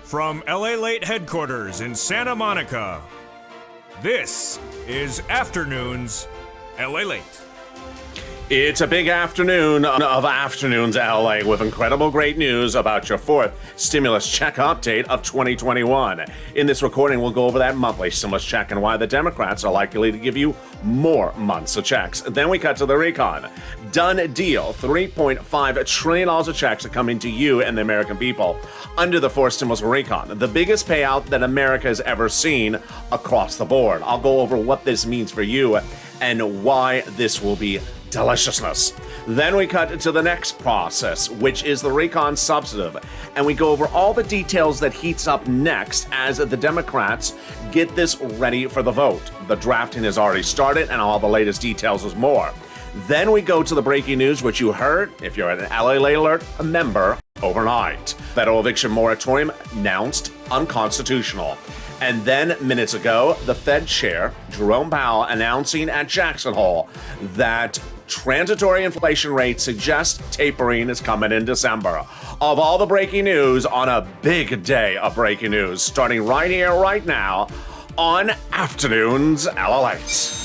From LALATE headquarters in Santa Monica, this is Afternoons LALATE. It's a big afternoon of afternoons, LA, with incredible great news about your fourth stimulus check update of 2021. In this recording, we'll go over that monthly stimulus check and why the Democrats are likely to give you more months of checks. Then we cut to the recon. Done deal. $3.5 trillion of checks are coming to you and the American people under the fourth stimulus recon, the biggest payout that America has ever seen across the board. I'll go over what this means for you and why this will be deliciousness. Then we cut to the next process, which is the recon substantive, and we go over all the details that heats up next as the Democrats get this ready for the vote. The drafting has already started, and all the latest details is more. Then we go to the breaking news, which you heard, if you're an LALATE Alert member, overnight. Federal eviction moratorium announced unconstitutional. And then, minutes ago, the Fed chair, Jerome Powell, announcing at Jackson Hole that transitory inflation rates suggest tapering is coming in December. Of all the breaking news on a big day of breaking news, starting right here, right now, on Afternoons LALATE.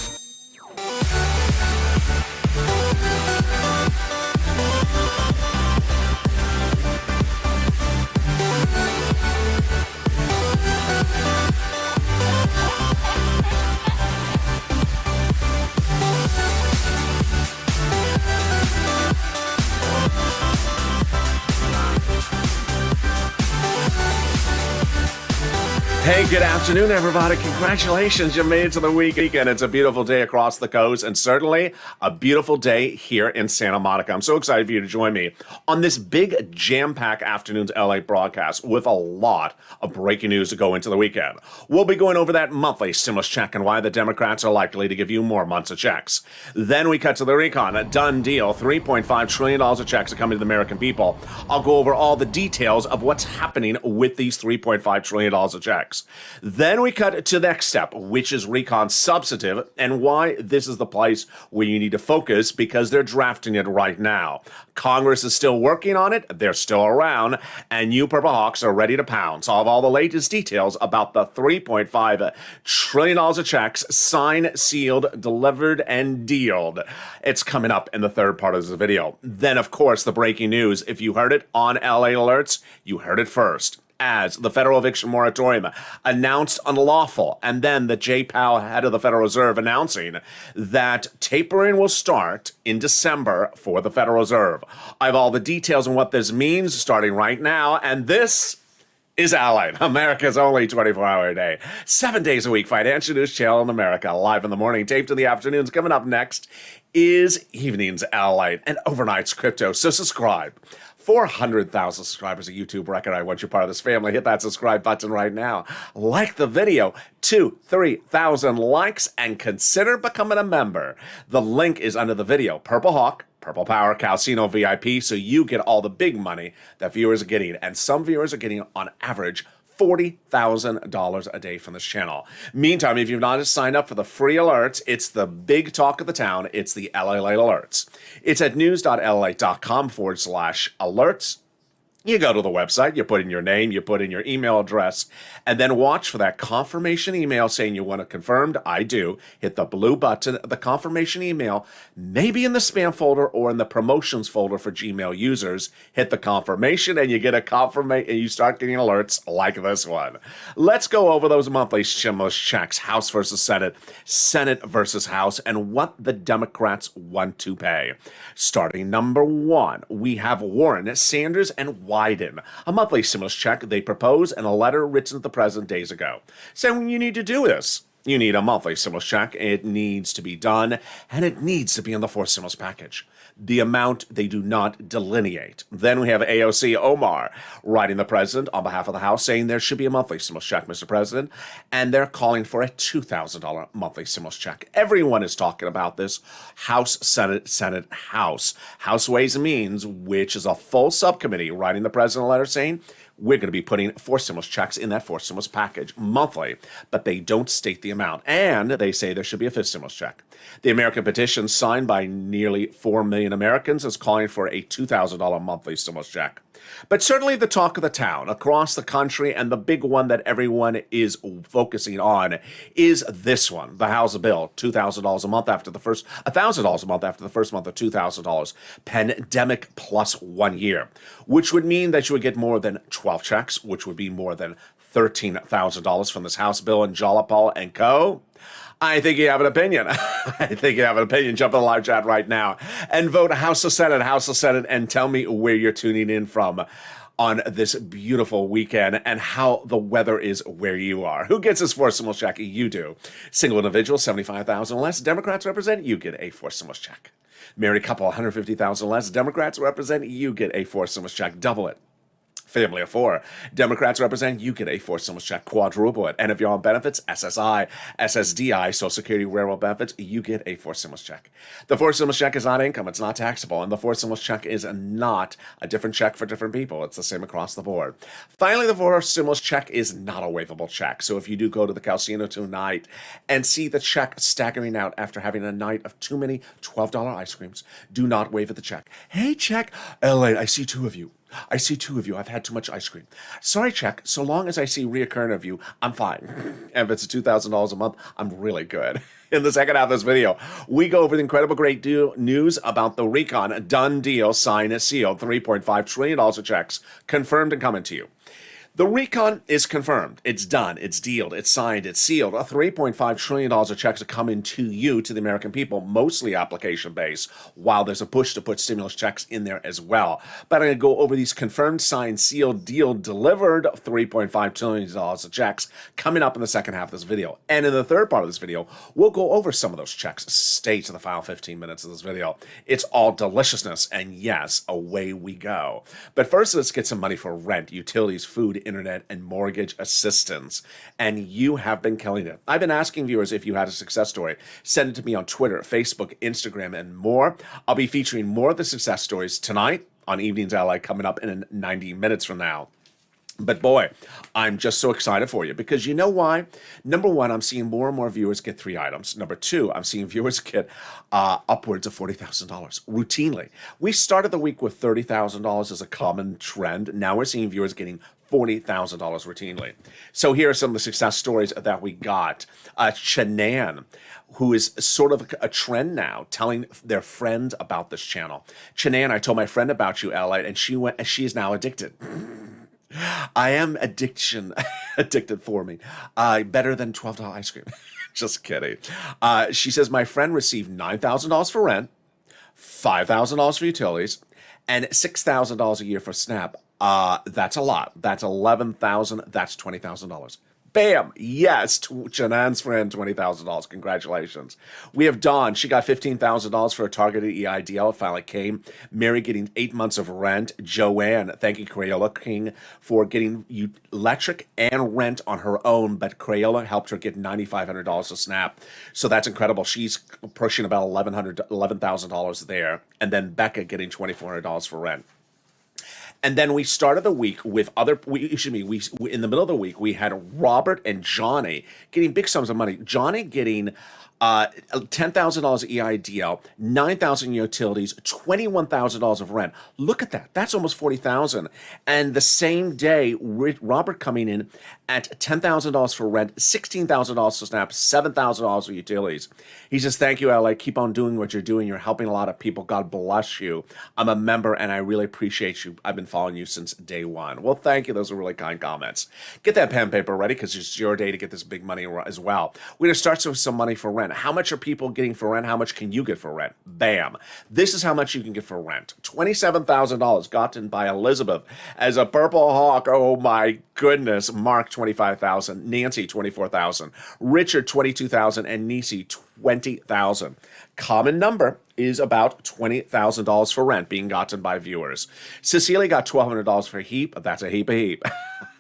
Hey, good afternoon, everybody. Congratulations, you made it to the weekend. It's a beautiful day across the coast and certainly a beautiful day here in Santa Monica. I'm so excited for you to join me on this big jam-packed Afternoons LA broadcast with a lot of breaking news to go into the weekend. We'll be going over that monthly stimulus check and why the Democrats are likely to give you more months of checks. Then we cut to the recon. A done deal. $3.5 trillion of checks are coming to the American people. I'll go over all the details of what's happening with these $3.5 trillion of checks. Then we cut to the next step, which is recon substantive, and why this is the place where you need to focus because they're drafting it right now. Congress is still working on it, they're still around, and you Purple Hawks are ready to pounce. I'll have all the latest details about the $3.5 trillion of checks signed, sealed, delivered, and dealed. It's coming up in the third part of this video. Then, of course, the breaking news. If you heard it on LA Alerts, you heard it first. As the federal eviction moratorium announced unlawful, and then the Jay Powell, head of the Federal Reserve, announcing that tapering will start in December for the Federal Reserve. I have all the details on what this means starting right now, and this is LALATE, America's only 24-hour day, 7 days a week financial news channel in America, live in the morning, taped in the afternoons. Coming up next is Evenings LALATE and Overnight's Crypto, so subscribe. 400,000 subscribers, a YouTube record. I want you part of this family. Hit that subscribe button right now. Like the video, 3,000 likes, and consider becoming a member. The link is under the video. Purple Hawk, Purple Power, Calcino VIP, so you get all the big money that viewers are getting. And some viewers are getting, on average, $40,000 a day from this channel. Meantime, if you've not signed up for the free alerts, it's the big talk of the town. It's the LALATE Alerts. It's at news.lalate.com/alerts. You go to the website, you put in your name, you put in your email address, and then watch for that confirmation email saying you want it confirmed. I do. Hit the blue button, the confirmation email, maybe in the spam folder or in the promotions folder for Gmail users. Hit the confirmation and you get a confirmation and you start getting alerts like this one. Let's go over those monthly stimulus checks, House versus Senate, Senate versus House, and what the Democrats want to pay. Starting number one, we have Warren, Sanders, and Wyden, a monthly stimulus check they propose in a letter written to the president days ago, saying you need to do this. You need a monthly stimulus check. It needs to be done, and it needs to be in the fourth stimulus package. The amount they do not delineate. Then we have AOC Omar writing the president on behalf of the House saying there should be a monthly stimulus check, Mr. President, and they're calling for a $2,000 monthly stimulus check. Everyone is talking about this. House, Senate, Senate, House. House Ways and Means, which is a full subcommittee, writing the president a letter saying we're going to be putting 4 stimulus checks in that 4 stimulus package monthly, but they don't state the amount. And they say there should be a 5th stimulus check. The American petition, signed by nearly 4 million Americans, is calling for a $2,000 monthly stimulus check. But certainly the talk of the town across the country, and the big one that everyone is focusing on, is this one, the House bill, $2,000 a month after the first, $1,000 a month after the first month of $2,000, pandemic plus 1 year, which would mean that you would get more than 12 checks, which would be more than $13,000 from this House bill and Jalapal and co. I think you have an opinion. I think you have an opinion. Jump in the live chat right now and vote House or Senate, and tell me where you're tuning in from on this beautiful weekend and how the weather is where you are. Who gets this 4 stimulus check? You do. Single individual, 75,000 less. Democrats represent, you get a 4 stimulus check. Married couple, 150,000 less. Democrats represent, you get a 4 stimulus check. Double it. Family of 4. Democrats represent, you get a 4 stimulus check, quadruple it. And if you're on benefits, SSI, SSDI, Social Security, railroad benefits, you get a 4 stimulus check. The 4 stimulus check is not income, it's not taxable, and the 4 stimulus check is not a different check for different people. It's the same across the board. Finally, the 4 stimulus check is not a waivable check. So if you do go to the casino tonight and see the check staggering out after having a night of too many $12 ice creams, do not waive the check. Hey, check, LA, I see 2 of you. I've had too much ice cream. Sorry, check. So long as I see reoccurring of you, I'm fine. And if it's $2,000 a month, I'm really good. In the second half of this video, we go over the incredible great news about the recon. Done deal, signed and sealed. $3.5 trillion of checks confirmed and coming to you. The recon is confirmed. It's done. It's dealed. It's signed. It's sealed. A $3.5 trillion of checks are coming to you, to the American people, mostly application-based, while there's a push to put stimulus checks in there as well. But I'm going to go over these confirmed, signed, sealed, deal, delivered $3.5 trillion of checks coming up in the second half of this video. And in the third part of this video, we'll go over some of those checks. Stay to the final 15 minutes of this video. It's all deliciousness, and yes, away we go. But first, let's get some money for rent, utilities, food, internet, and mortgage assistance. And you have been killing it. I've been asking viewers if you had a success story. Send it to me on Twitter, Facebook, Instagram, and more. I'll be featuring more of the success stories tonight on Evenings LA coming up in 90 minutes from now. But boy, I'm just so excited for you because you know why? Number one, I'm seeing more and more viewers get 3 items. Number 2, I'm seeing viewers get upwards of $40,000 routinely. We started the week with $30,000 as a common trend. Now we're seeing viewers getting $40,000 routinely. So here are some of the success stories that we got. Chanan, who is sort of a trend now, telling their friend about this channel. Chanan, I told my friend about you, LA, and she is now addicted. I am addicted for me. Better than $12 ice cream. Just kidding. She says, my friend received $9,000 for rent, $5,000 for utilities, and $6,000 a year for SNAP. That's a lot. That's $11,000. That's $20,000. Bam! Yes, Janan's friend, $20,000. Congratulations. We have Dawn. She got $15,000 for a targeted EIDL. It finally came. Mary getting 8 months of rent. Joanne, thanking Crayola King for getting electric and rent on her own, but Crayola helped her get $9,500 of SNAP. So that's incredible. She's pushing about $11,000 there. And then Becca getting $2,400 for rent. And then we started the week with in the middle of the week, we had Robert and Johnny getting big sums of money. Johnny getting $10,000 EIDL, $9,000 utilities, $21,000 of rent. Look at that. That's almost $40,000. And the same day, Robert coming in at $10,000 for rent, $16,000 for SNAP, $7,000 for utilities. He says, thank you, LA. Keep on doing what you're doing. You're helping a lot of people. God bless you. I'm a member, and I really appreciate you. I've been following you since day one. Well, thank you. Those are really kind comments. Get that pen and paper ready because it's your day to get this big money as well. We're going to start with some money for rent. How much are people getting for rent? How much can you get for rent? Bam. This is how much you can get for rent. $27,000 gotten by Elizabeth as a Purple Hawk. Oh, my goodness. Mark, $25,000. Nancy, $24,000. Richard, $22,000. And Nisi, $20,000. Common number is about $20,000 for rent being gotten by viewers. Cecilia got $1,200 for heap. That's a heap.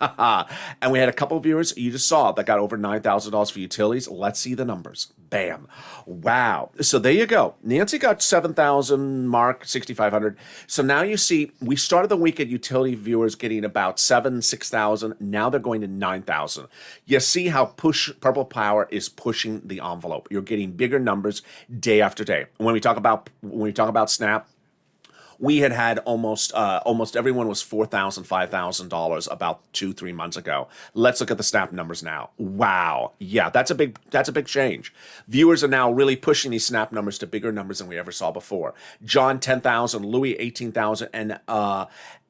And we had a couple of viewers you just saw that got over $9,000 for utilities. Let's see the numbers. Bam. Wow. So there you go. Nancy got 7,000, Mark 6,500. So now you see we started the week at utility viewers getting about 6,000. Now they're going to 9,000. You see how Purple Power is pushing the envelope. You're getting bigger numbers day after day. When we talk about Snap, we had almost everyone was $4,000, $5,000 about 2-3 months ago. Let's look at the Snap numbers now. Wow, yeah, that's a big change. Viewers are now really pushing these Snap numbers to bigger numbers than we ever saw before. John 10,000, Louis 18,000,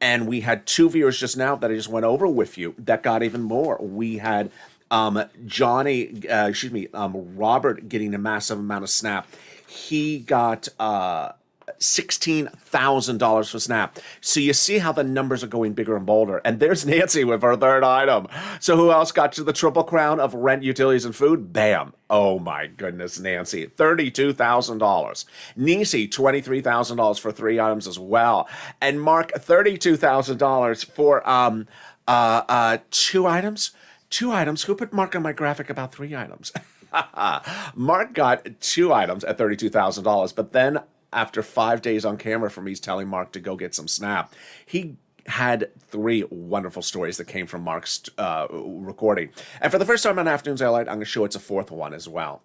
and we had 2 viewers just now that I just went over with you that got even more. We had Robert getting a massive amount of Snap. He got $16,000 for Snap. So you see how the numbers are going bigger and bolder. And there's Nancy with her third item. So who else got to the triple crown of rent, utilities, and food? Bam. Oh my goodness, Nancy. $32,000. Nisi, $23,000 for 3 items as well. And Mark, $32,000 for 2 items. 2 items. Who put Mark on my graphic about 3 items? Mark got 2 items at $32,000, but then after 5 days on camera from me telling Mark to go get some Snap, he had 3 wonderful stories that came from Mark's recording. And for the first time on Afternoons LALATE, I'm going to show it's a 4th one as well.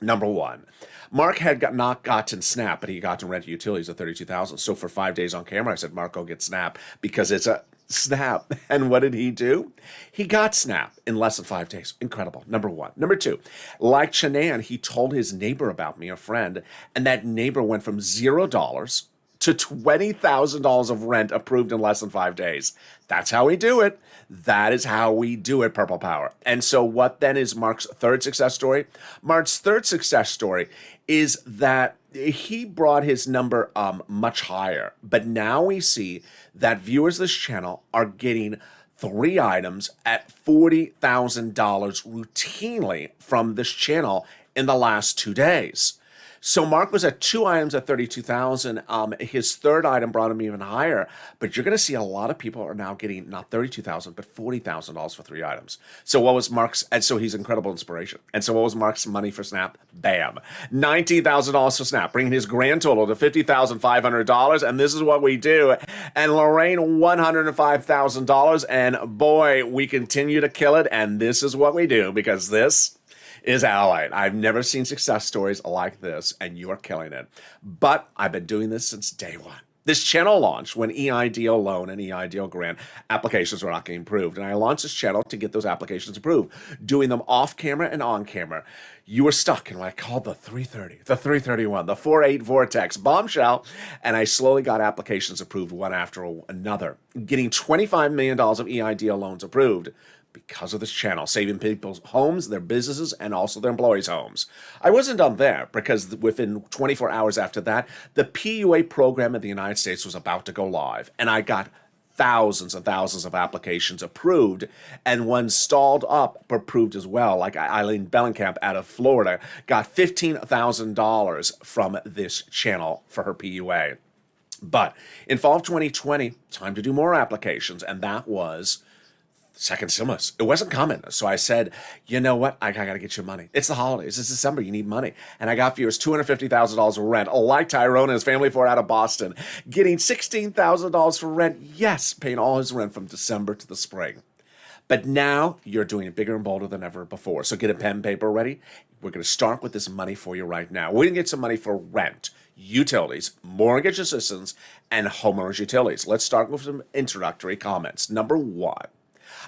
Number 1, Mark had not gotten Snap, but he got to rent utilities at $32,000. So for 5 days on camera, I said, Mark, go get Snap because it's a Snap. And what did he do? He got Snap in less than 5 days. Incredible. Number 1. Number 2, like Shanann, he told his neighbor about me, a friend, and that neighbor went from $0 to $20,000 of rent approved in less than 5 days. That's how we do it. That is how we do it, Purple Power. And so what then is Mark's third success story? Mark's third success story is that he brought his number much higher. But now we see that viewers of this channel are getting 3 items at $40,000 routinely from this channel in the last 2 days. So Mark was at 2 items at $32,000. His third item brought him even higher. But you're going to see a lot of people are now getting not $32,000 but $40,000 for 3 items. So what was Mark's? And so he's incredible inspiration. And so what was Mark's money for Snap? Bam, $19,000 for Snap, bringing his grand total to $50,500. And this is what we do. And Lorraine, $105,000. And boy, we continue to kill it. And this is what we do because this is LALATE. I've never seen success stories like this, and you are killing it. But I've been doing this since day one. This channel launched when EIDL loan and EIDL grant applications were not getting approved. And I launched this channel to get those applications approved, doing them off camera and on camera. You were stuck in what I called the 330, the 331, the 48 vortex bombshell. And I slowly got applications approved one after another, getting $25 million of EIDL loans approved because of this channel, saving people's homes, their businesses, and also their employees' homes. I wasn't done there because within 24 hours after that, the PUA program in the United States was about to go live, and I got thousands and thousands of applications approved, and one stalled up approved as well, like Eileen Bellenkamp out of Florida got $15,000 from this channel for her PUA. But in fall of 2020, time to do more applications, and that was second stimulus. It wasn't coming. So I said, you know what? I got to get you money. It's the holidays. It's December. You need money. And I got viewers $250,000 of rent, like Tyrone and his family for out of Boston, getting $16,000 for rent. Yes, paying all his rent from December to the spring. But now you're doing it bigger and bolder than ever before. So get a pen and paper ready. We're going to start with this money for you right now. We're going to get some money for rent, utilities, mortgage assistance, and homeowners utilities. Let's start with some introductory comments. Number 1.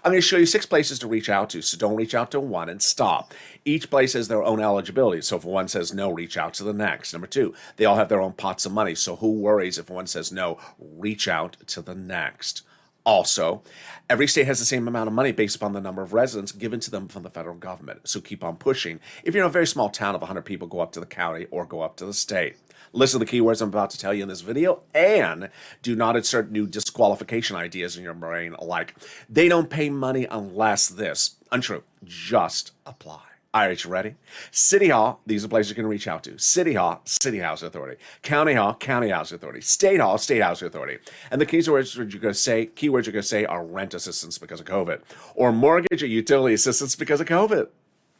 I'm going to show you 6 places to reach out to, so don't reach out to one and stop. Each place has their own eligibility, so if one says no, reach out to the next. Number 2, they all have their own pots of money, so who worries if one says no, reach out to the next. Also, every state has the same amount of money based upon the number of residents given to them from the federal government, so keep on pushing. If you're in a very small town of 100 people, go up to the county or go up to the state. Listen to the keywords I'm about to tell you in this video, and do not insert new disqualification ideas in your brain like, they don't pay money unless this. Untrue. Just apply. All right, you ready? City Hall, these are places you can reach out to. City Hall, City Housing Authority. County Hall, County Housing Authority. State Hall, State Housing Authority. And the keywords you're going to say are rent assistance because of COVID, or mortgage or utility assistance because of COVID.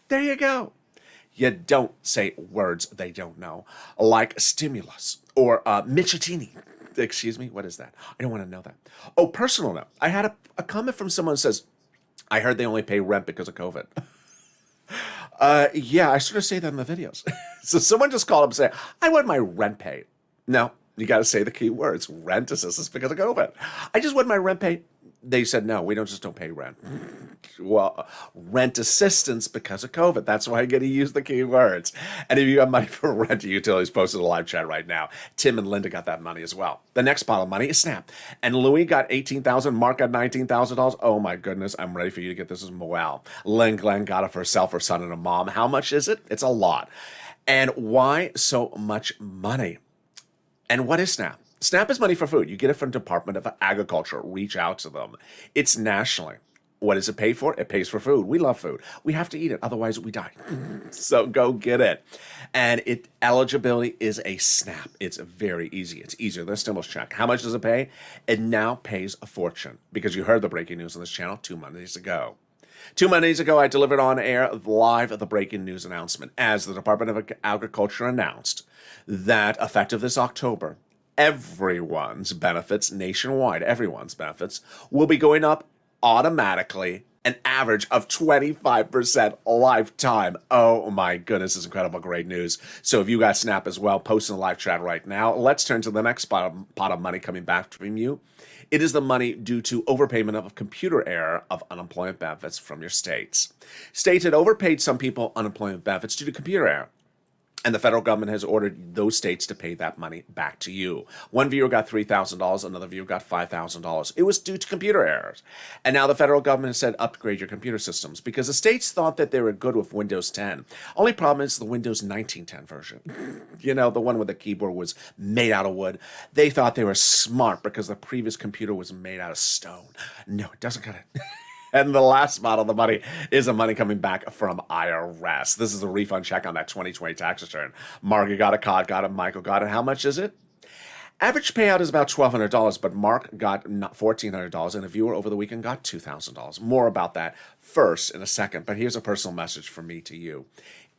There you go. You don't say words they don't know, like stimulus or Michitini. Excuse me, what is that? I don't want to know that. Oh, personal note. I had a comment from someone who says, I heard they only pay rent because of COVID. Yeah, I sort of say that in the videos. So someone just called up and said, I want my rent paid. No, you got to say the key words, rent assistance because of COVID. I just want my rent paid. They said, no, we don't pay rent. Well, rent assistance because of COVID. That's why I get to use the key words. And if you have money for rent or utilities, post in the live chat right now. Tim and Linda got that money as well. The next pile of money is Snap. And Louis got $18,000. Mark got $19,000. Oh my goodness, I'm ready for you to get this as well. Lynn Glenn got it for herself, her son, and her mom. How much is it? It's a lot. And why so much money? And what is Snap? Snap is money for food. You get it from Department of Agriculture. Reach out to them. It's nationally. What does it pay for? It pays for food. We love food. We have to eat it. Otherwise, we die. So go get it. And eligibility is a SNAP. It's very easy. It's easier than a stimulus check. How much does it pay? It now pays a fortune because you heard the breaking news on this channel 2 Mondays ago. 2 Mondays ago, I delivered on air live the breaking news announcement as the Department of Agriculture announced that effective this October, everyone's benefits nationwide, everyone's benefits will be going up automatically, an average of 25% lifetime. Oh my goodness, it's incredible, great news. So if you got Snap as well, post in the live chat right now. Let's turn to the next pot of money coming back from you. It is the money due to overpayment of computer error of unemployment benefits from your states. States had overpaid some people unemployment benefits due to computer error. And the federal government has ordered those states to pay that money back to you. One viewer got $3,000, another viewer got $5,000. It was due to computer errors. And now the federal government has said upgrade your computer systems because the states thought that they were good with Windows 10. Only problem is the Windows 1910 version. You know, the one where the keyboard was made out of wood. They thought they were smart because the previous computer was made out of stone. No, it doesn't cut it. And the last spot of the money is the money coming back from IRS. This is a refund check on that 2020 tax return. Margie got it, Todd got it, Michael got it. How much is it? Average payout is about $1,200, but Mark got $1,400, and a viewer over the weekend got $2,000. More about that first in a second, but here's a personal message from me to you.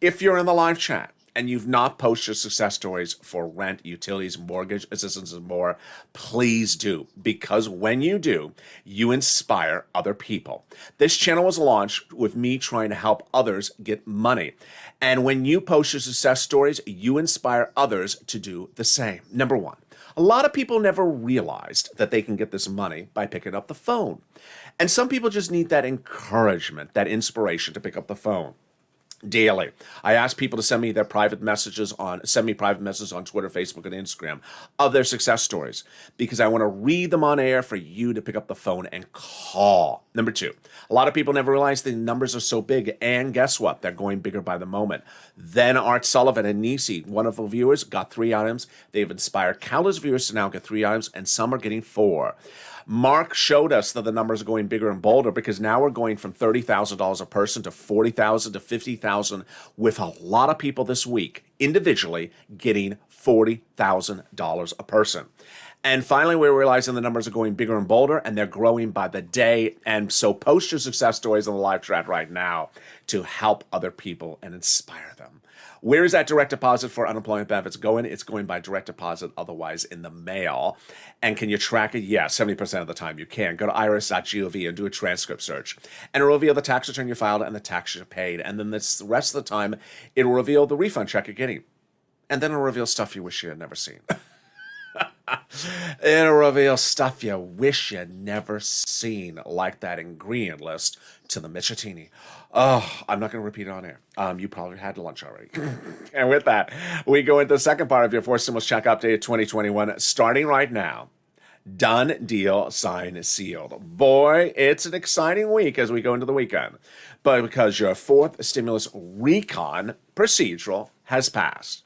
If you're in the live chat, and you've not posted your success stories for rent, utilities, mortgage assistance, and more, please do. Because when you do, you inspire other people. This channel was launched with me trying to help others get money. And when you post your success stories, you inspire others to do the same. Number one, a lot of people never realized that they can get this money by picking up the phone. And some people just need that encouragement, that inspiration to pick up the phone. Daily, I ask people to send me private messages on Twitter, Facebook, and Instagram of their success stories because I want to read them on air for you to pick up the phone and call. Number two, a lot of people never realize the numbers are so big, and guess what? They're going bigger by the moment. Then Art Sullivan and Nisi, wonderful viewers, got 3 items. They've inspired countless viewers to now get 3 items, and some are getting 4. Mark showed us that the numbers are going bigger and bolder because now we're going from $30,000 a person to $40,000 to $50,000 with a lot of people this week individually getting $40,000 a person. And finally, we're realizing the numbers are going bigger and bolder and they're growing by the day. And so post your success stories in the live chat right now to help other people and inspire them. Where is that direct deposit for unemployment benefits going? It's going by direct deposit, otherwise in the mail. And can you track it? Yes, 70% of the time you can. Go to irs.gov and do a transcript search. And it'll reveal the tax return you filed and the tax you paid. And then the rest of the time, it'll reveal the refund check you're getting. And then it'll reveal stuff you wish you had never seen. It'll reveal stuff you wish you'd never seen, like that ingredient list to the Michitini. Oh, I'm not going to repeat it on air. You probably had lunch already. And with that, we go into the second part of your Forced Stimulus Check Update 2021, starting right now. Done deal, signed, sealed. Boy, it's an exciting week as we go into the weekend. But because your fourth stimulus recon procedural has passed.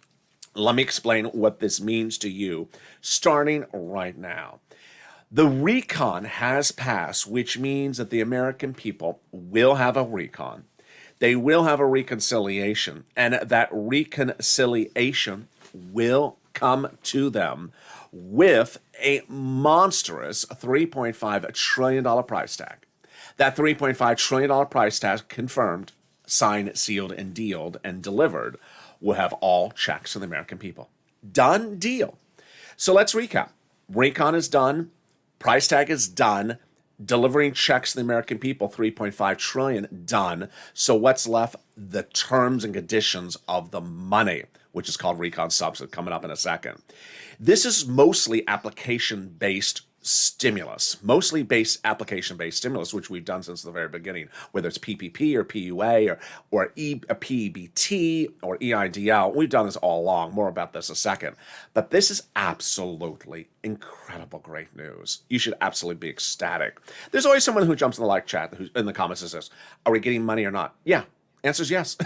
Let me explain what this means to you, starting right now. The recon has passed, which means that the American people will have a recon. They will have a reconciliation, and that reconciliation will come to them with a monstrous $3.5 trillion price tag. That $3.5 trillion price tag confirmed, signed, sealed, and dealed, and delivered will have all checks to the American people. Done deal. So let's recap. Recon is done. Price tag is done. Delivering checks to the American people, $3.5 trillion, done. So what's left? The terms and conditions of the money, which is called recon subsidy, coming up in a second. This is mostly application-based stimulus, application-based stimulus, which we've done since the very beginning, whether it's PPP or PUA or PBT or EIDL. We've done this all along. More about this in a second. But this is absolutely incredible, great news. You should absolutely be ecstatic. There's always someone who jumps in the like chat who's in the comments and says, are we getting money or not? Yeah. Answer's yes.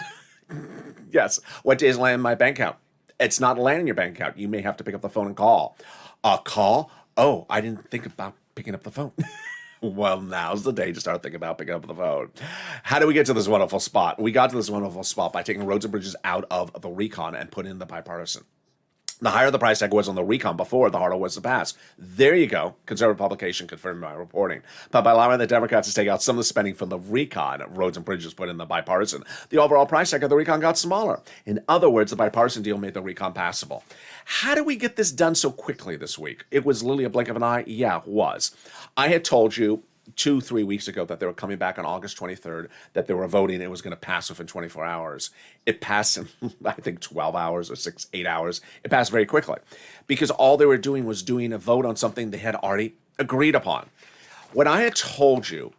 Yes. What days land in my bank account? It's not landing in your bank account. You may have to pick up the phone and call. Call? Oh, I didn't think about picking up the phone. Well, now's the day to start thinking about picking up the phone. How do we get to this wonderful spot? We got to this wonderful spot by taking roads and bridges out of the recon and putting in the bipartisan. The higher the price tag was on the recon before, the harder it was to pass. There you go. Conservative publication confirmed my reporting. But by allowing the Democrats to take out some of the spending from the recon, roads and bridges put in the bipartisan, the overall price tag of the recon got smaller. In other words, the bipartisan deal made the recon passable. How did we get this done so quickly this week? It was literally a blink of an eye? Yeah, it was. I had told you 2-3 weeks ago that they were coming back on August 23rd, that they were voting, it was going to pass within 24 hours. It passed in, I think, 12 hours or 8 hours. It passed very quickly because all they were doing was doing a vote on something they had already agreed upon. What I had told you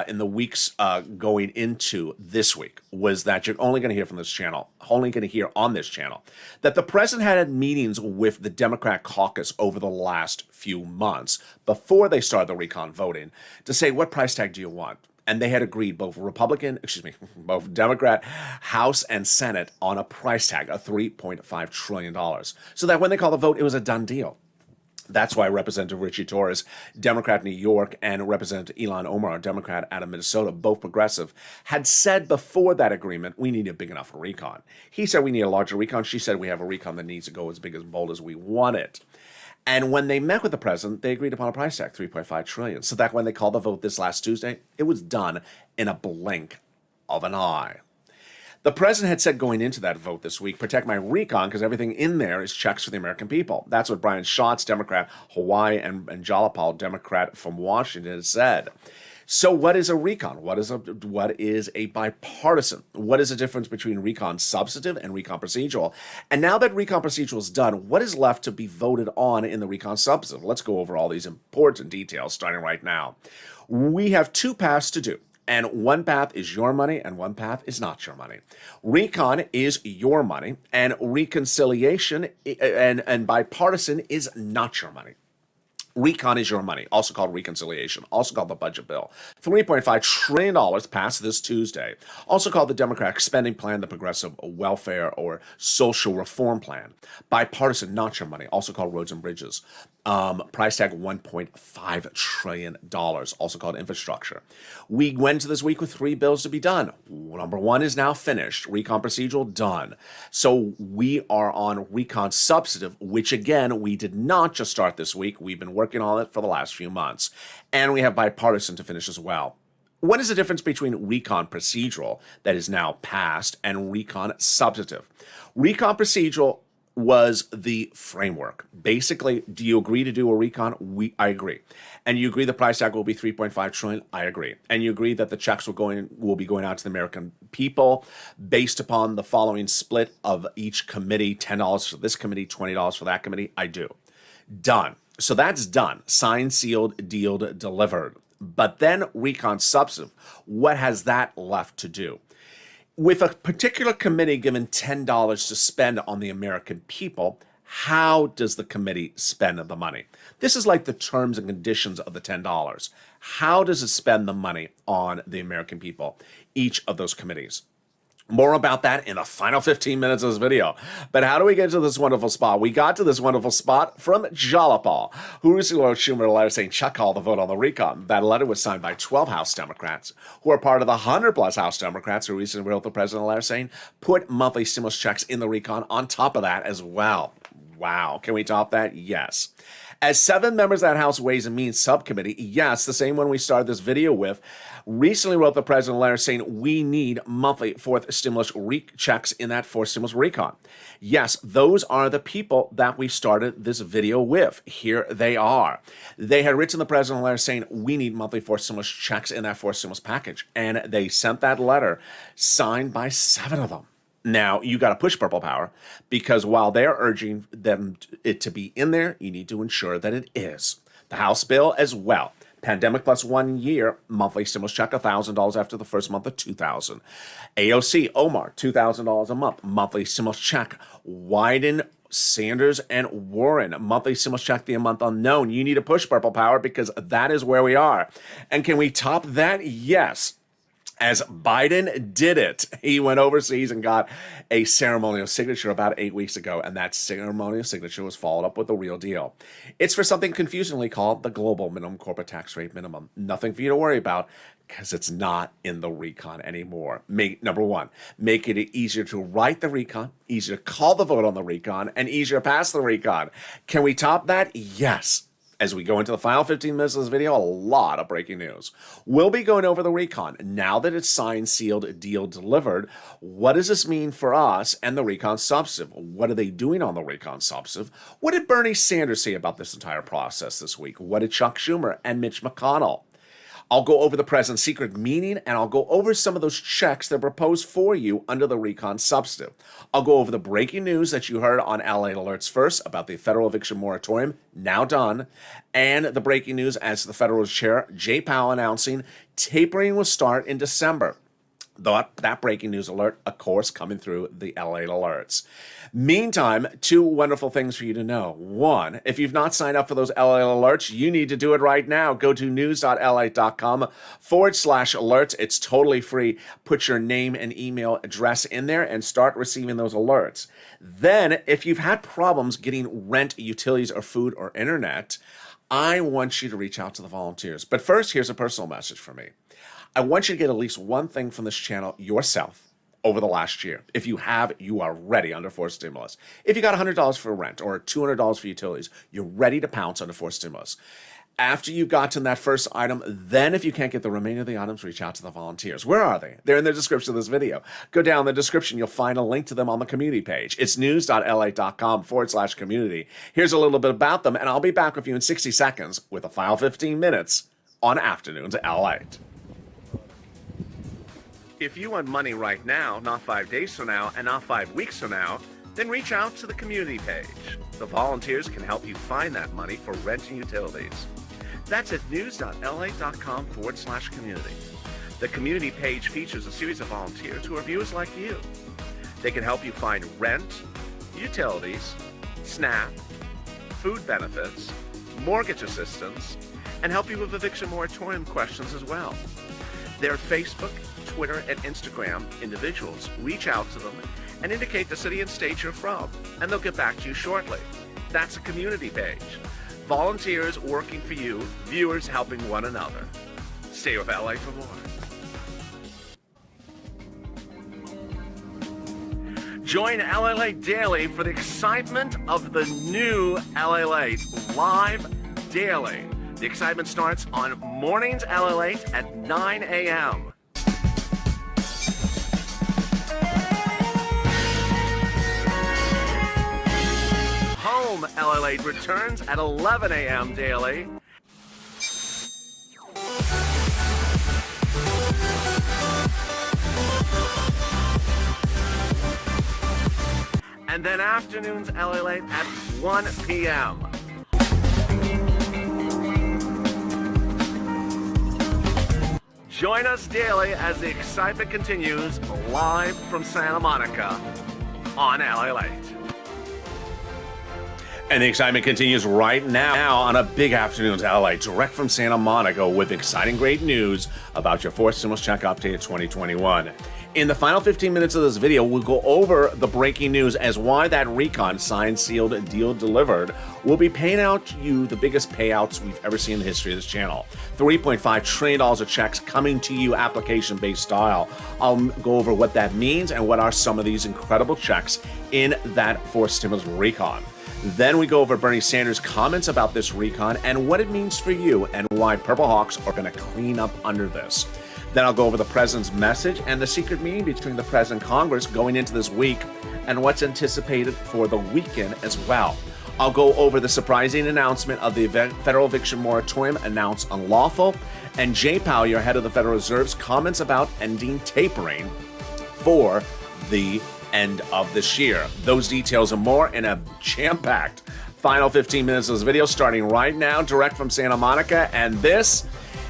in the weeks going into this week was that you're only going to hear from this channel, only going to hear on this channel, that the president had meetings with the Democrat caucus over the last few months before they started the recon voting to say, what price tag do you want? And they had agreed, both Democrat, House, and Senate on a price tag of $3.5 trillion. So that when they called the vote, it was a done deal. That's why Representative Richie Torres, Democrat New York, and Representative Ilhan Omar, Democrat out of Minnesota, both progressive, had said before that agreement, we need a big enough recon. He said we need a larger recon. She said we have a recon that needs to go as big and bold as we want it. And when they met with the president, they agreed upon a price tag, $3.5 trillion. So that when they called the vote this last Tuesday, it was done in a blink of an eye. The president had said going into that vote this week, protect my recon, because everything in there is checks for the American people. That's what Brian Schatz, Democrat, Hawaii, and Jalapal, Democrat from Washington, has said. So what is a recon? What is a bipartisan? What is the difference between recon substantive and recon procedural? And now that recon procedural is done, what is left to be voted on in the recon substantive? Let's go over all these important details starting right now. We have two paths to do. And one path is your money and one path is not your money. Recon is your money and reconciliation and bipartisan is not your money. Recon is your money, also called reconciliation, also called the budget bill. $3.5 trillion passed this Tuesday, also called the Democratic spending plan, the progressive welfare or social reform plan. Bipartisan, not your money, also called roads and bridges. Price tag $1.5 trillion, also called infrastructure. We went into this week with 3 bills to be done. Number 1 is now finished. Recon procedural, done. So we are on recon substantive, which again, we did not just start this week. We've been working on it for the last few months. And we have bipartisan to finish as well. What is the difference between recon procedural, that is now passed, and recon substantive? Recon procedural was the framework. Basically, do you agree to do a recon? I agree. And you agree the price tag will be $3.5 trillion? I agree. And you agree that the checks will be going out to the American people based upon the following split of each committee, $10 for this committee, $20 for that committee? I do. Done. So that's done. Signed, sealed, dealed, delivered. But then recon substantive, what has that left to do? With a particular committee given $10 to spend on the American people, how does the committee spend the money? This is like the terms and conditions of the $10. How does it spend the money on the American people, each of those committees? More about that in the final 15 minutes of this video. But how do we get to this wonderful spot? We got to this wonderful spot from Jalopal, who recently wrote Schumer a letter saying Chuck called the vote on the recon. That letter was signed by 12 House Democrats, who are part of the 100-plus House Democrats who recently wrote the president a letter saying put monthly stimulus checks in the recon on top of that as well. Wow. Can we top that? Yes. As 7 members of that House Ways and Means Subcommittee, yes, the same one we started this video with, recently wrote the president a letter saying we need monthly fourth stimulus checks in that fourth stimulus recon. Yes, those are the people that we started this video with. Here they are. They had written the president a letter saying we need monthly fourth stimulus checks in that fourth stimulus package, and they sent that letter signed by 7 of them. Now, you got to push purple power because while they're urging it to be in there, you need to ensure that it is. The House bill as well. Pandemic plus 1 year, monthly stimulus check, $1,000 after the first month of $2,000. AOC, Omar, $2,000 a month, monthly stimulus check. Wyden, Sanders, and Warren, monthly stimulus check, the month unknown. You need to push purple power because that is where we are. And can we top that? Yes. As Biden did it, he went overseas and got a ceremonial signature about 8 weeks ago, and that ceremonial signature was followed up with the real deal. It's for something confusingly called the global minimum corporate tax rate minimum. Nothing for you to worry about because it's not in the recon anymore. Number one, make it easier to write the recon, easier to call the vote on the recon, and easier to pass the recon. Can we top that? Yes. As we go into the final 15 minutes of this video, a lot of breaking news. We'll be going over the recon. Now that it's signed, sealed, deal delivered, what does this mean for us and the recon substantive? What are they doing on the recon substantive? What did Bernie Sanders say about this entire process this week? What did Chuck Schumer and Mitch McConnell? I'll go over the president's secret meaning, and I'll go over some of those checks that are proposed for you under the recon substantive. I'll go over the breaking news that you heard on LA Alerts first about the federal eviction moratorium, now done, and the breaking news as the federal chair, Jay Powell, announcing tapering will start in December. That breaking news alert, of course, coming through the LA Alerts. Meantime, 2 wonderful things for you to know. 1, if you've not signed up for those LA Alerts, you need to do it right now. Go to news.la.com/alerts. It's totally free. Put your name and email address in there and start receiving those alerts. Then, if you've had problems getting rent, utilities, or food or internet, I want you to reach out to the volunteers. But first, here's a personal message for me. I want you to get at least one thing from this channel yourself over the last year. If you have, you are ready under forced stimulus. If you got $100 for rent or $200 for utilities, you're ready to pounce under forced stimulus. After you've gotten that first item, then if you can't get the remainder of the items, reach out to the volunteers. Where are they? They're in the description of this video. Go down in the description. You'll find a link to them on the community page. It's news.la.com/community. Here's a little bit about them, and I'll be back with you in 60 seconds with the final 15 minutes on Afternoons at LALATE. If you want money right now, not 5 days from now, and not 5 weeks from now, then reach out to the community page. The volunteers can help you find that money for rent and utilities. That's at news.la.com/community. The community page features a series of volunteers who are viewers like you. They can help you find rent, utilities, SNAP, food benefits, mortgage assistance, and help you with eviction moratorium questions as well. Their Facebook, Twitter, and Instagram individuals reach out to them and indicate the city and state you're from, and they'll get back to you shortly. That's a community page. Volunteers working for you, viewers helping one another. Stay with LA for more. Join LALATE Daily for the excitement of the new LALATE live daily. The excitement starts on mornings LALATE at 9 a.m. Home LALATE returns at 11 a.m. daily. And then afternoons LALATE at 1 p.m. Join us daily as the excitement continues live from Santa Monica on LALATE. And the excitement continues right now on a big afternoon to LA, direct from Santa Monica, with exciting great news about your fourth stimulus check update 2021. In the final 15 minutes of this video, we'll go over the breaking news as why that recon, signed, sealed, deal delivered, will be paying out to you the biggest payouts we've ever seen in the history of this channel. $3.5 trillion of checks coming to you application-based style. I'll go over what that means and what are some of these incredible checks in that fourth stimulus recon. Then we go over Bernie Sanders' comments about this recon and what it means for you and why Purple Hawks are going to clean up under this. Then I'll go over the president's message and the secret meeting between the president and Congress going into this week and what's anticipated for the weekend as well. I'll go over the surprising announcement of the federal eviction moratorium announced unlawful, and Jay Powell, your head of the Federal Reserve's comments about ending tapering for the end of this year. Those details and more in a jam-packed final 15 minutes of this video starting right now, direct from Santa Monica, and this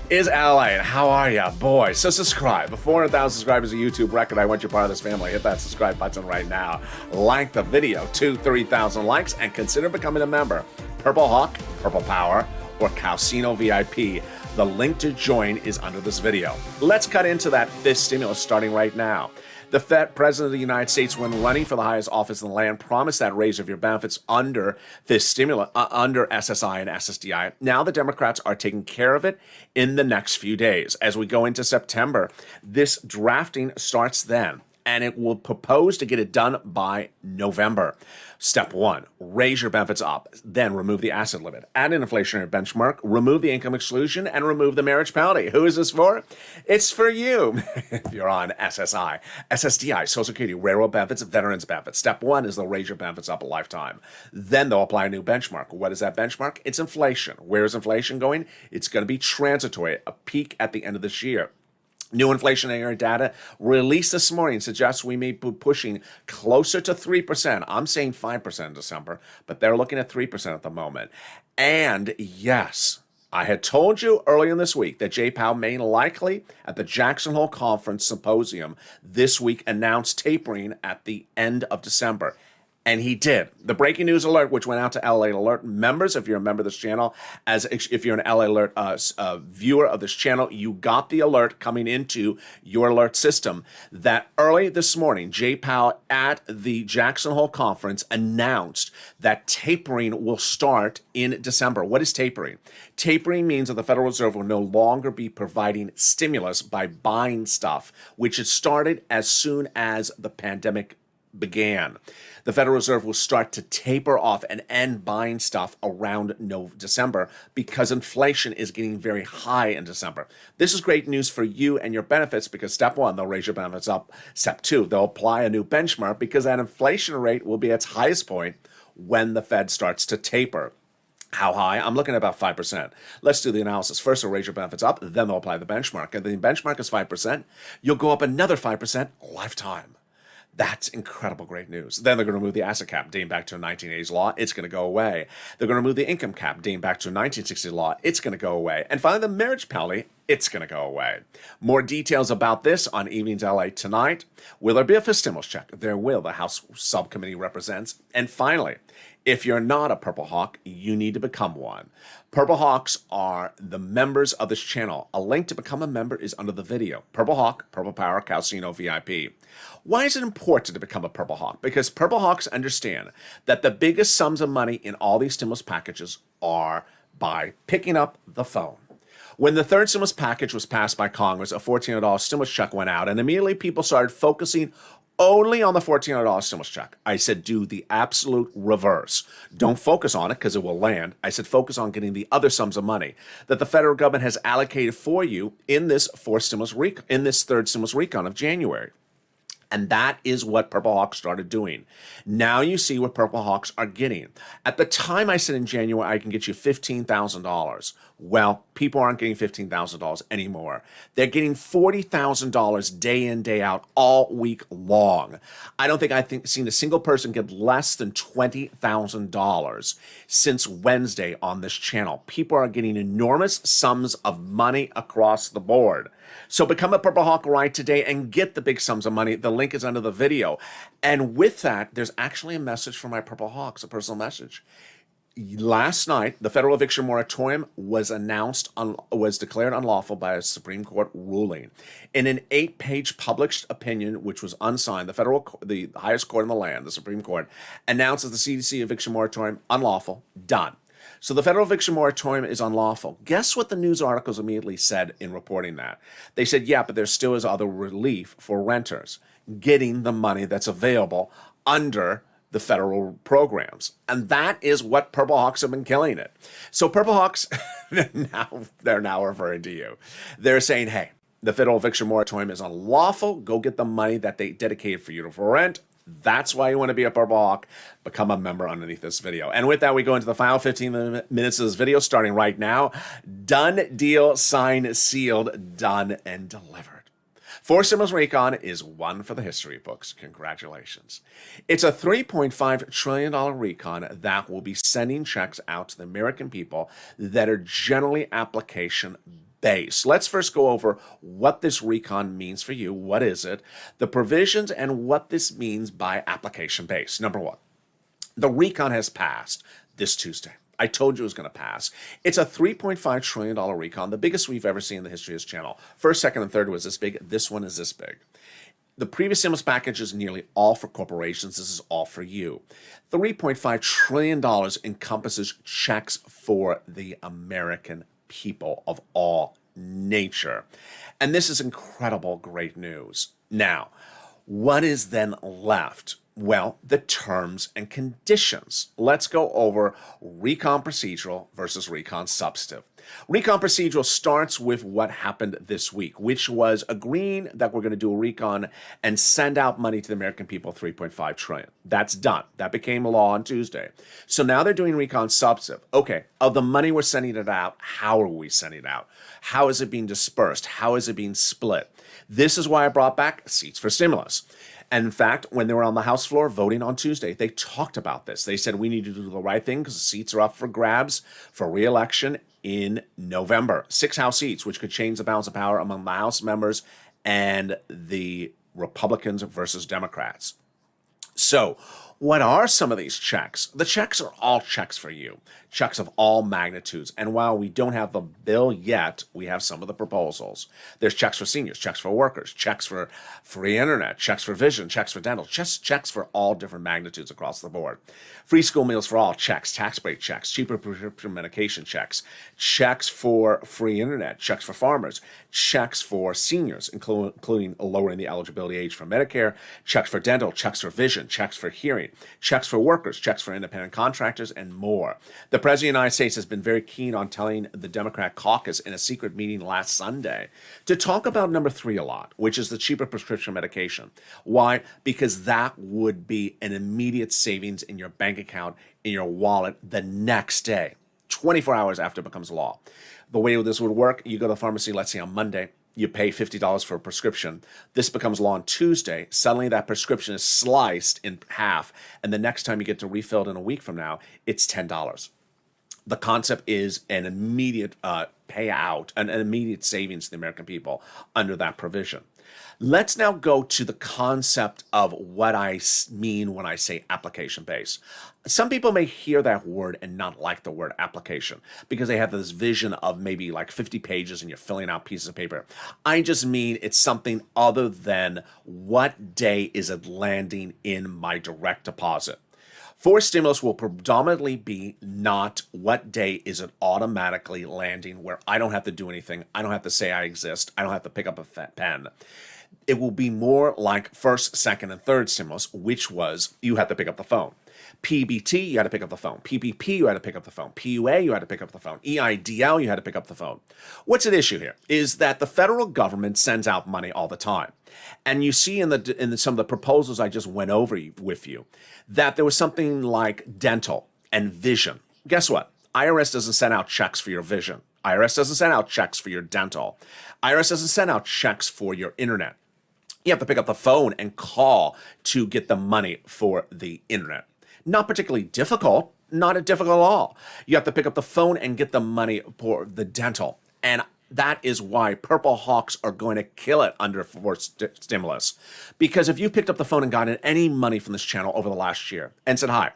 is LA. And how are ya, boy? So subscribe. With 400,000 subscribers, a YouTube record. I want you part of this family. Hit that subscribe button right now. Like the video to 3,000 likes and consider becoming a member. Purple Hawk, Purple Power, or Casino VIP. The link to join is under this video. Let's cut into that fifth stimulus starting right now. The President of the United States, when running for the highest office in the land, promised that raise of your benefits under this stimulus, under SSI and SSDI. Now the Democrats are taking care of it in the next few days. As we go into September, this drafting starts then, and it will propose to get it done by November. Step one, raise your benefits up, then remove the asset limit, add an inflationary benchmark, remove the income exclusion, and remove the marriage penalty. Who is this for? It's for you if you're on SSI, SSDI, Social Security, railroad benefits, veterans benefits. Step one is they'll raise your benefits up a lifetime. Then they'll apply a new benchmark. What is that benchmark? It's inflation. Where is inflation going? It's going to be transitory, a peak at the end of this year. New inflationary data released this morning suggests we may be pushing closer to 3%. I'm saying 5% in December, but they're looking at 3% at the moment. And yes, I had told you earlier in this week that Jay Powell may likely at the Jackson Hole Conference Symposium this week announce tapering at the end of December. And he did. The breaking news alert, which went out to LA Alert members, if you're a member of this channel, if you're an LA Alert viewer of this channel, you got the alert coming into your alert system that early this morning, Jay Powell at the Jackson Hole Conference announced that tapering will start in December. What is tapering? Tapering means that the Federal Reserve will no longer be providing stimulus by buying stuff, which it started as soon as the pandemic began. The Federal Reserve will start to taper off and end buying stuff around December because inflation is getting very high in December. This is great news for you and your benefits because step one, they'll raise your benefits up. Step two, they'll apply a new benchmark because that inflation rate will be at its highest point when the Fed starts to taper. How high? I'm looking at about 5%. Let's do the analysis. First, they'll raise your benefits up, then they'll apply the benchmark. And the benchmark is 5%. You'll go up another 5% lifetime. That's incredible great news. Then they're going to remove the asset cap dating back to a 1980s law. It's going to go away. They're going to remove the income cap dating back to a 1960s law. It's going to go away. And finally, the marriage penalty. It's going to go away. More details about this on Evenings LA tonight. Will there be a fifth stimulus check? There will. The House Subcommittee represents. And finally, if you're not a Purple Hawk, you need to become one. Purple Hawks are the members of this channel. A link to become a member is under the video. Purple Hawk, Purple Power, Casino VIP. Why is it important to become a Purple Hawk? Because Purple Hawks understand that the biggest sums of money in all these stimulus packages are by picking up the phone. When the third stimulus package was passed by Congress, a $1,400 stimulus check went out, and immediately people started focusing only on the $1,400 stimulus check. I said, do the absolute reverse. Don't focus on it because it will land. I said, focus on getting the other sums of money that the federal government has allocated for you in this third stimulus recon of January. And that is what Purple Hawks started doing. Now you see what Purple Hawks are getting. At the time I said in January, I can get you $15,000. Well, people aren't getting $15,000 anymore. They're getting $40,000 day in, day out, all week long. I don't think I've seen a single person get less than $20,000 since Wednesday on this channel. People are getting enormous sums of money across the board. So become a Purple Hawk right today and get the big sums of money. The link is under the video. And with that, there's actually a message for my Purple Hawks, a personal message. Last night, the federal eviction moratorium was declared unlawful by a Supreme Court ruling. In an 8-page published opinion, which was unsigned, the highest court in the land, the Supreme Court, announces the CDC eviction moratorium unlawful, done. So the federal eviction moratorium is unlawful. Guess what the news articles immediately said in reporting that? They said, yeah, but there still is other relief for renters, getting the money that's available under the federal programs. And that is what Purple Hawks have been killing it. So Purple Hawks, they're now referring to you. They're saying, hey, the federal eviction moratorium is unlawful. Go get the money that they dedicated for you for rent. That's why you want to be a Purple Hawk. Become a member underneath this video. And with that, we go into the final 15 minutes of this video, starting right now. Done deal, signed, sealed, done, and delivered. 4 stimulus recon is one for the history books. Congratulations. It's a $3.5 trillion recon that will be sending checks out to the American people that are generally application based. Let's first go over what this recon means for you. What is it? The provisions and what this means by application based. Number one, the recon has passed this Tuesday. I told you it was going to pass. It's a $3.5 trillion recon, the biggest we've ever seen in the history of this channel. First, second, and third was this big. This one is this big. The previous stimulus package is nearly all for corporations. This is all for you. $3.5 trillion encompasses checks for the American people of all nature. And this is incredible, great news. Now, what is then left? Well, the terms and conditions. Let's go over recon procedural versus recon substantive. Recon procedural starts with what happened this week, which was agreeing that we're going to do a recon and send out money to the American people, $3.5 trillion. That's done. That became law on Tuesday. So now they're doing recon substantive. Okay, of the money we're sending it out, how are we sending it out? How is it being dispersed? How is it being split? This is why I brought back seats for stimulus. And in fact, when they were on the House floor voting on Tuesday, they talked about this. They said we need to do the right thing because the seats are up for grabs for re-election in November. 6 House seats, which could change the balance of power among the House members and the Republicans versus Democrats. So, what are some of these checks? The checks are all checks for you, checks of all magnitudes. And while we don't have the bill yet, we have some of the proposals. There's checks for seniors, checks for workers, checks for free internet, checks for vision, checks for dental, just checks for all different magnitudes across the board. Free school meals for all, checks, tax break checks, cheaper prescription medication checks, checks for free internet, checks for farmers, checks for seniors, including lowering the eligibility age for Medicare, checks for dental, checks for vision, checks for hearing, checks for workers, checks for independent contractors, and more. The President of the United States has been very keen on telling the Democrat caucus in a secret meeting last Sunday to talk about number 3 a lot, which is the cheaper prescription medication. Why? Because that would be an immediate savings in your bank account, in your wallet the next day, 24 hours after it becomes law. The way this would work, you go to the pharmacy, let's say on Monday, you pay $50 for a prescription. This becomes law on Tuesday. Suddenly that prescription is sliced in half, and the next time you get to refill it in a week from now, it's $10. The concept is an immediate payout, an immediate savings to the American people under that provision. Let's now go to the concept of what I mean when I say application based. Some people may hear that word and not like the word application because they have this vision of maybe like 50 pages and you're filling out pieces of paper. I just mean it's something other than what day is it landing in my direct deposit. For stimulus will predominantly be not what day is it automatically landing where I don't have to do anything. I don't have to say I exist. I don't have to pick up a pen. It will be more like first, second, and third stimulus, which was you had to pick up the phone. PBT, you had to pick up the phone. PPP, you had to pick up the phone. PUA, you had to pick up the phone. EIDL, you had to pick up the phone. What's at issue here is that the federal government sends out money all the time. And you see in some of the proposals I just went over with you that there was something like dental and vision. Guess what? IRS doesn't send out checks for your vision. IRS doesn't send out checks for your dental. IRS doesn't send out checks for your internet. You have to pick up the phone and call to get the money for the internet. Not particularly difficult, not difficult at all. You have to pick up the phone and get the money for the dental. And that is why Purple Hawks are going to kill it under forced stimulus. Because if you picked up the phone and gotten any money from this channel over the last year and said, hi,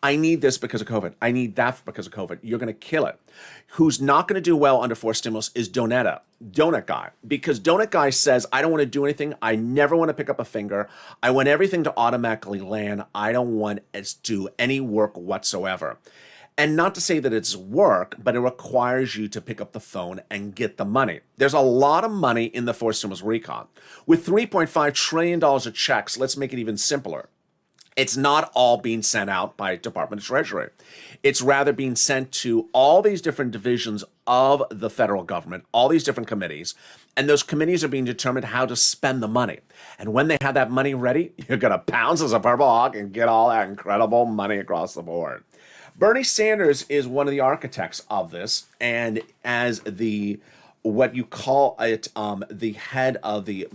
I need this because of COVID. I need that because of COVID. You're going to kill it. Who's not going to do well under forced stimulus is Donut Guy. Because Donut Guy says, I don't want to do anything. I never want to pick up a finger. I want everything to automatically land. I don't want it to do any work whatsoever. And not to say that it's work, but it requires you to pick up the phone and get the money. There's a lot of money in the forced stimulus recon. With $3.5 trillion of checks, let's make it even simpler. It's not all being sent out by Department of Treasury. It's rather being sent to all these different divisions of the federal government, all these different committees, and those committees are being determined how to spend the money. And when they have that money ready, you're going to pounce as a purple hawk and get all that incredible money across the board. Bernie Sanders is one of the architects of this, and as the what you call it, the head of the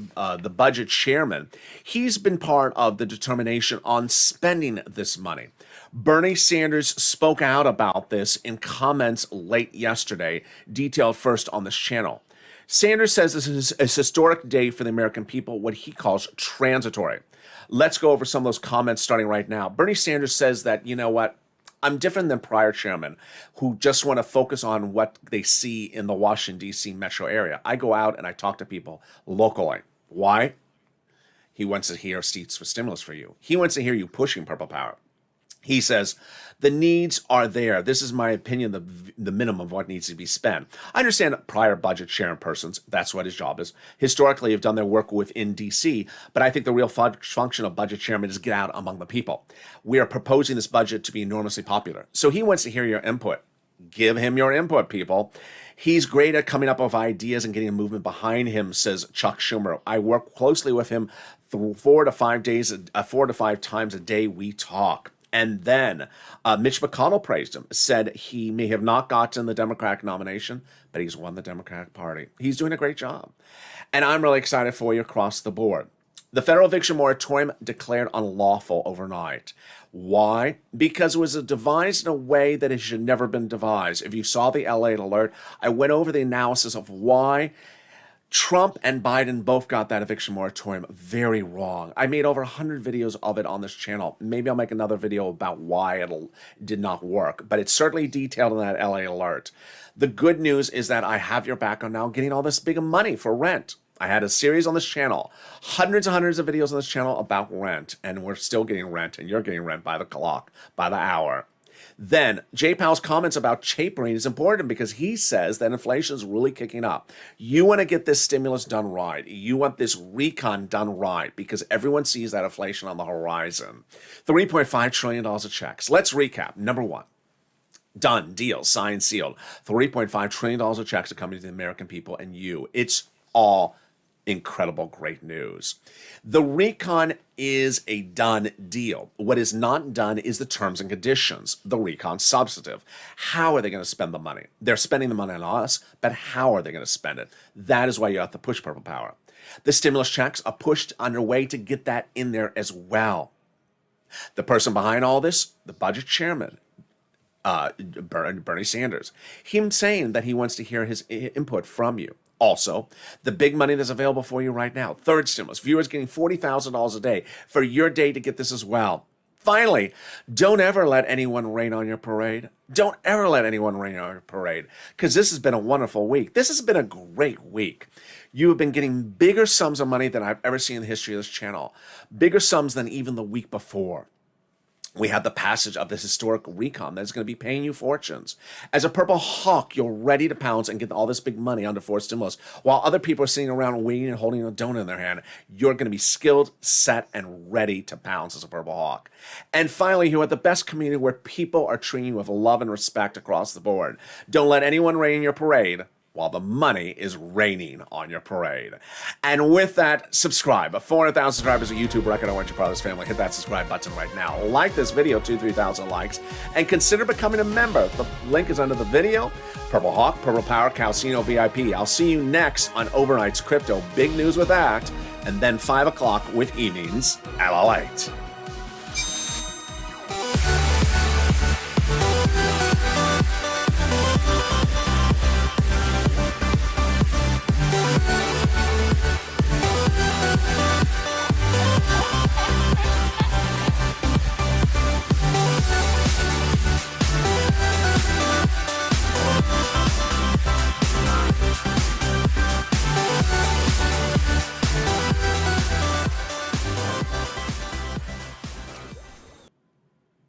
budget chairman, he's been part of the determination on spending this money. Bernie Sanders spoke out about this in comments late yesterday, detailed first on this channel. Sanders says this is a historic day for the American people, what he calls transitory. Let's go over some of those comments starting right now. Bernie Sanders says that, you know what? I'm different than prior chairmen who just want to focus on what they see in the Washington, D.C. metro area. I go out and I talk to people locally. Why? He wants to hear seats for stimulus for you. He wants to hear you pushing purple power. He says, the needs are there. This is my opinion, the minimum of what needs to be spent. I understand prior budget chairpersons, that's what his job is, historically have done their work within D.C., but I think the real function of budget chairman is get out among the people. We are proposing this budget to be enormously popular. So he wants to hear your input. Give him your input, people. He's great at coming up with ideas and getting a movement behind him, says Chuck Schumer. I work closely with him 4 to 5 times a day we talk. And then Mitch McConnell praised him, said he may have not gotten the Democratic nomination, but he's won the Democratic Party. He's doing a great job. And I'm really excited for you across the board. The federal eviction moratorium declared unlawful overnight. Why? Because it was devised in a way that it should never been devised. If you saw the LATE alert, I went over the analysis of why Trump and Biden both got that eviction moratorium very wrong. I made over 100 videos of it on this channel. Maybe I'll make another video about why it did not work, but it's certainly detailed in that LA alert. The good news is that I have your back on now getting all this big money for rent. I had a series on this channel, hundreds and hundreds of videos on this channel about rent, and we're still getting rent, and you're getting rent by the clock, by the hour. Then, Jay Powell's comments about tapering is important because he says that inflation is really kicking up. You want to get this stimulus done right. You want this recon done right because everyone sees that inflation on the horizon. $3.5 trillion of checks. Let's recap. Number one, done, deal, signed, sealed. $3.5 trillion of checks are coming to the American people and you. It's all incredible, great news. The recon is a done deal. What is not done is the terms and conditions, the recon substantive. How are they going to spend the money? They're spending the money on us, but how are they going to spend it? That is why you have to push purple power. The stimulus checks are pushed underway to get that in there as well. The person behind all this, the budget chairman, Bernie Sanders, him saying that he wants to hear his input from you. Also, the big money that's available for you right now, third stimulus, viewers getting $40,000 a day for your day to get this as well. Finally, don't ever let anyone rain on your parade. Don't ever let anyone rain on your parade because this has been a wonderful week. This has been a great week. You have been getting bigger sums of money than I've ever seen in the history of this channel, bigger sums than even the week before. We have the passage of this historic recon that is going to be paying you fortunes. As a purple hawk, you're ready to pounce and get all this big money under forced stimulus. While other people are sitting around waiting and holding a donut in their hand, you're going to be skilled, set, and ready to pounce as a purple hawk. And finally, you have the best community where people are treating you with love and respect across the board. Don't let anyone rain your parade while the money is raining on your parade. And with that, subscribe. 400,000 subscribers of YouTube record. I want your part of this family. Hit that subscribe button right now. Like this video, 2,000-3,000 likes, and consider becoming a member. The link is under the video. Purple Hawk, Purple Power, Calcino VIP. I'll see you next on Overnight's Crypto. Big news with that. And then 5 o'clock with evenings at LALATE.